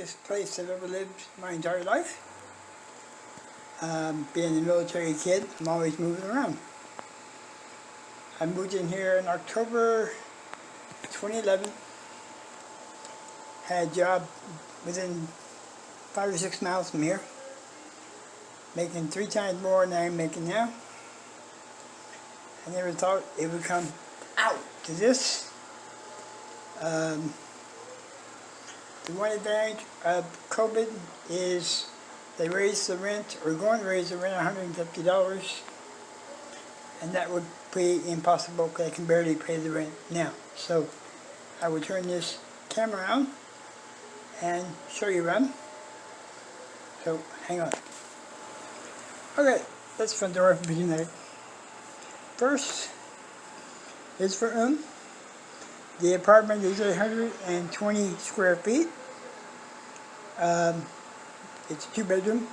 happiest place I've ever lived my entire life. Being a military kid, I'm always moving around. I moved in here in October 2011. Had a job within 5 or 6 miles from here, making 3 times more than I'm making now. I never thought it would come out to this. The one advantage of COVID is they raised the rent, or going to raise the rent $150, and that would be impossible because I can barely pay the rent now. So I will turn this camera on and show you around. So hang on. Okay, that's front door for tonight. First is for room. The apartment is 820 square feet. It's a 2-bedroom.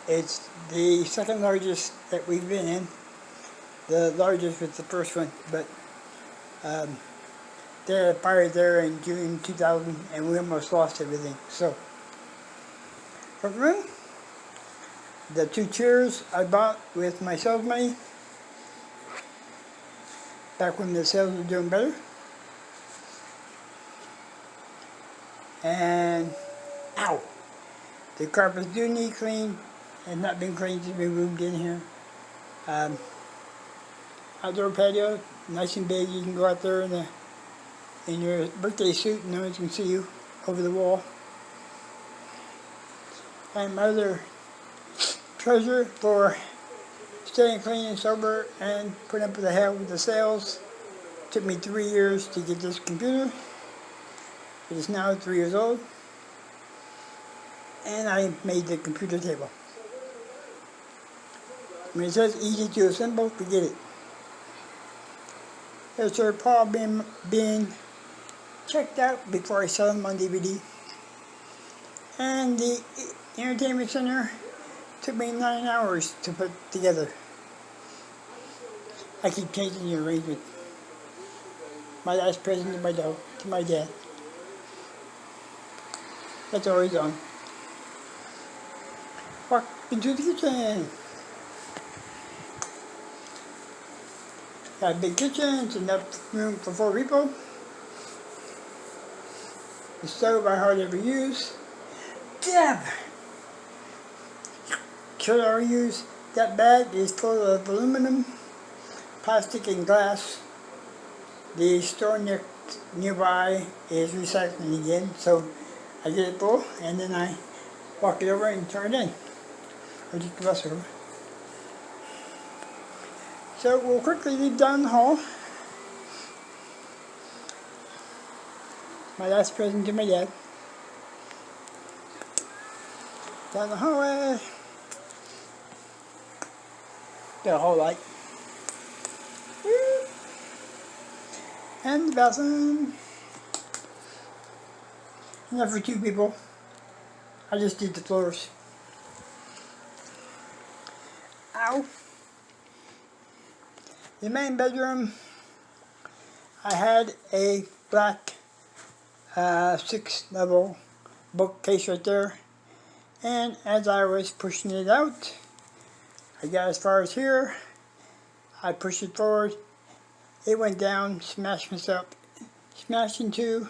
It's the second largest that we've been in. The largest was the first one, but they had a fire there in June 2000 and we almost lost everything. So, front room, the 2 chairs I bought with my sales money back when the sales were doing better. And, ow! The carpets do need clean, and not been cleaned since we moved in here. Outdoor patio, nice and big. You can go out there in your birthday suit and no one can see you over the wall. And my other treasure for staying clean and sober and putting up with the hell with the sales. Took me 3 years to get this computer. It is now 3 years old. And I made the computer table. When it says easy to assemble, forget it. Here's Sir Paul being checked out before I sell them on DVD. And the entertainment center took me 9 hours to put together. I keep changing the arrangement. My last present to my dad. That's always on. Walk into the kitchen. Got a big kitchen, it's enough room for 4 people. The stove I hardly ever use. Deb! Should I use? That bag is full of aluminum, plastic, and glass. The store nearby is recycling again, so I get it full and then I walk it over and turn it in. Or just the bus over. So we'll quickly leave down the hall. My last present to my dad. Down the hallway. Got a whole light. And the bathroom. Enough for 2 people. I just did the floors. Ow. The main bedroom, I had a black 6-level bookcase right there. And as I was pushing it out, I got as far as here. I pushed it forward. It went down, smashed myself, smashed in 2,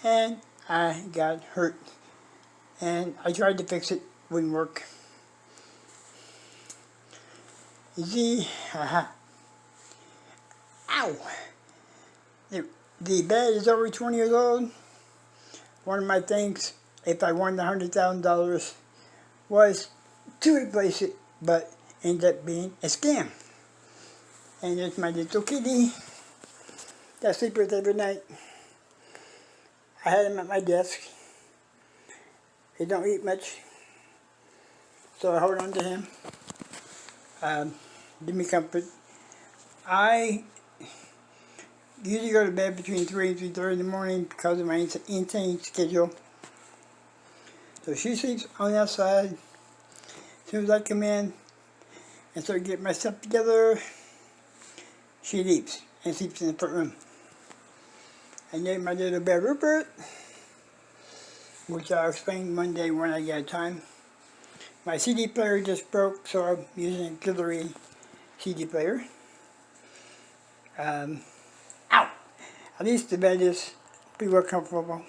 and I got hurt. And I tried to fix it, wouldn't work. You see, ow! The bed is over 20 years old. One of my things, if I won the $100,000, was to replace it, but ended up being a scam. And there's my little kitty that sleeps with every night. I had him at my desk. He don't eat much, so I hold on to him. Give me comfort. I usually go to bed between 3 and 3:30 in the morning because of my insane schedule. So she sleeps on the outside. As soon as I come in and start getting my stuff together, she leaves and sleeps in the front room. I named my little bear Rupert. which I'll explain Monday when I get time. My CD player just broke, so I'm using an auxiliary CD player. Ow! At least the bed is pretty well comfortable.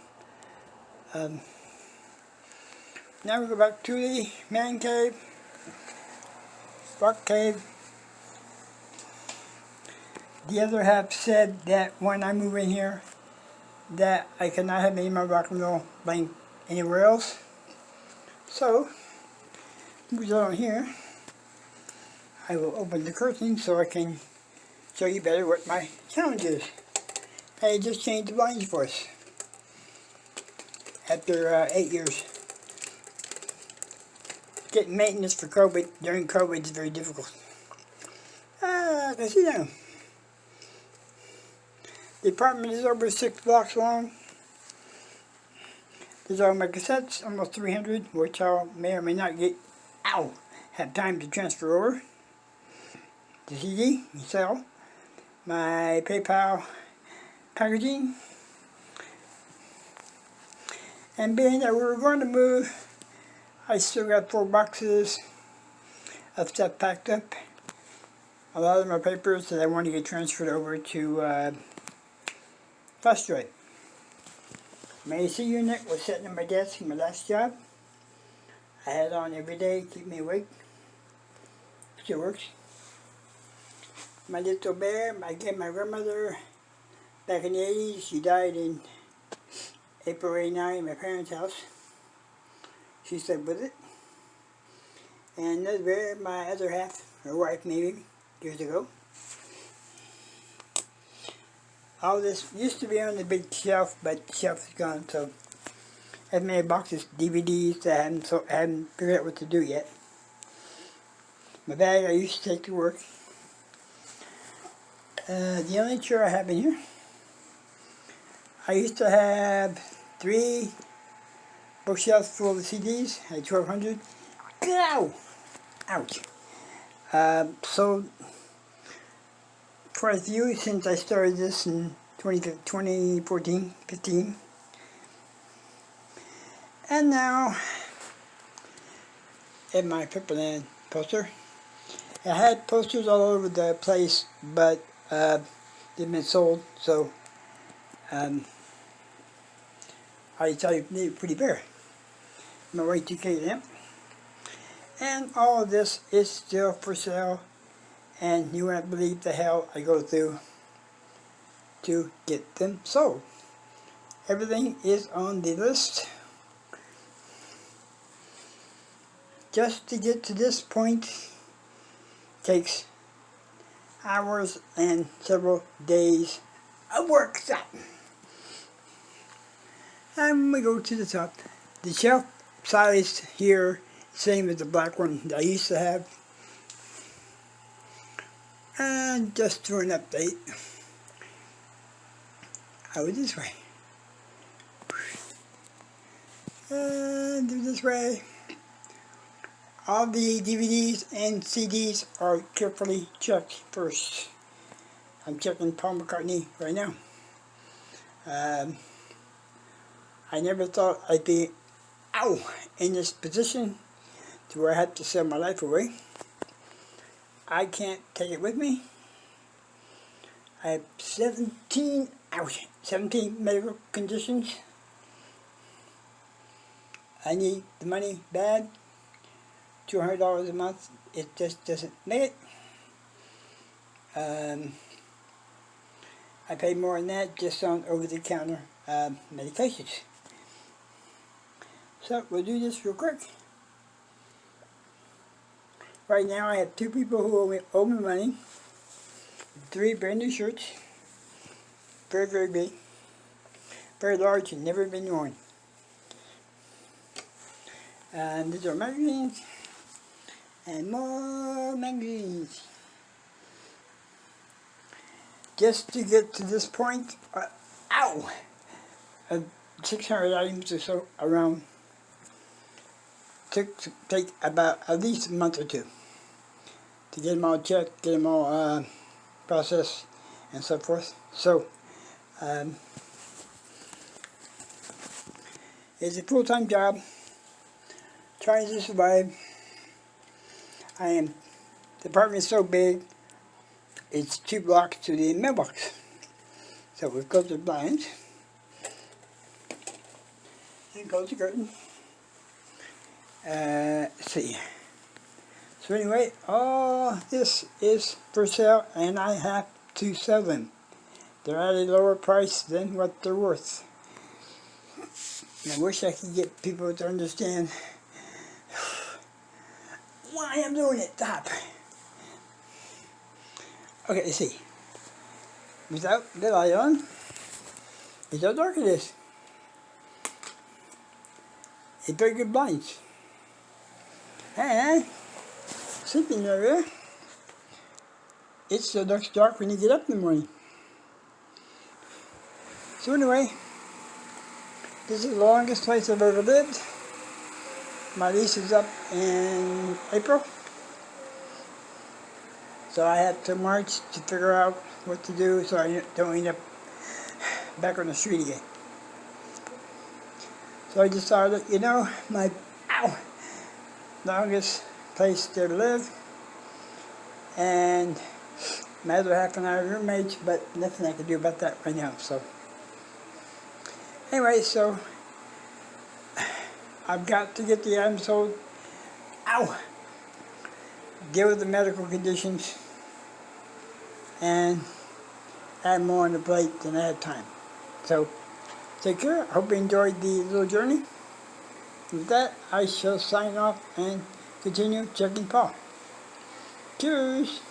Now we go back to the man cave, rock cave. The other half said that when I move in here, that I cannot have any more rock and roll playing anywhere else. So, move on here. I will open the curtain so I can show you better what my challenge is. I just changed the blinds for us after 8 years. Getting maintenance for COVID during COVID is very difficult. I can see now. The apartment is over 6 blocks long. There's all my cassettes, almost 300, which I may or may not have time to transfer over. The CD, sell. My PayPal packaging. And being that we were going to move, I still got 4 boxes of stuff packed up. A lot of my papers that I want to get transferred over to flash drive. My AC unit was sitting on my desk in my last job. I had it on every day to keep me awake. Still works. My little bear, I gave my grandmother back in the 80s. She died in April '89 at my parents' house. She stayed with it. And this bear, my other half, her wife maybe, years ago. All this used to be on the big shelf, but the shelf is gone, so I have many boxes, DVDs that I haven't figured out what to do yet. My bag I used to take to work. The only chair I have in here, I used to have 3 bookshelves full of CDs, I had 1,200. Ow! Ouch! So, quite a few since I started this in 2014, 15. And now, in my Pepperland poster, I had posters all over the place, but they've been sold, so I tell you, they're pretty bare. My Y2K lamp. And all of this is still for sale, and you won't believe the hell I go through to get them sold. Everything is on the list. Just to get to this point takes hours and several days of work. And we go to the top. The shelf size here, same as the black one that I used to have. And just for an update, I was this way. And do this way. All the DVDs and CDs are carefully checked first. I'm checking Paul McCartney right now. I never thought I'd be in this position to where I have to sell my life away. I can't take it with me. I have 17 medical conditions. I need the money bad. $200 a month, it just doesn't make it. I pay more than that just on over-the-counter medications. So we'll do this real quick. Right now I have 2 people who owe me money. 3 brand new shirts. Very, very big. Very large and never been worn. And these are magazines. And more magazines. Just to get to this point, 600 items or so around. Take about at least a month or 2 to get them all checked, get them all processed, and so forth. So, It's a full-time job, trying to survive. The apartment is so big, it's 2 blocks to the mailbox. So we close the blinds and close the curtain. Let's see. So anyway, all this is for sale, and I have to sell them. They're at a lower price than what they're worth. And I wish I could get people to understand why I'm doing it. Stop. Okay, let's see. Without the light on, it's how dark it is. It's very good blinds. And sleeping area, it's so dark when you get up in the morning. So anyway, this is the longest place I've ever lived. My lease is up in April. So I have till March to figure out what to do so I don't end up back on the street again. So I just thought that, you know, my longest place to live, and my other half and I are roommates, but nothing I can do about that right now. So anyway, so I've got to get the items sold. Deal with the medical conditions, and add more on the plate than I had time. So take care. I hope you enjoyed the little journey. With that, I shall sign off and continue checking Paul. Cheers!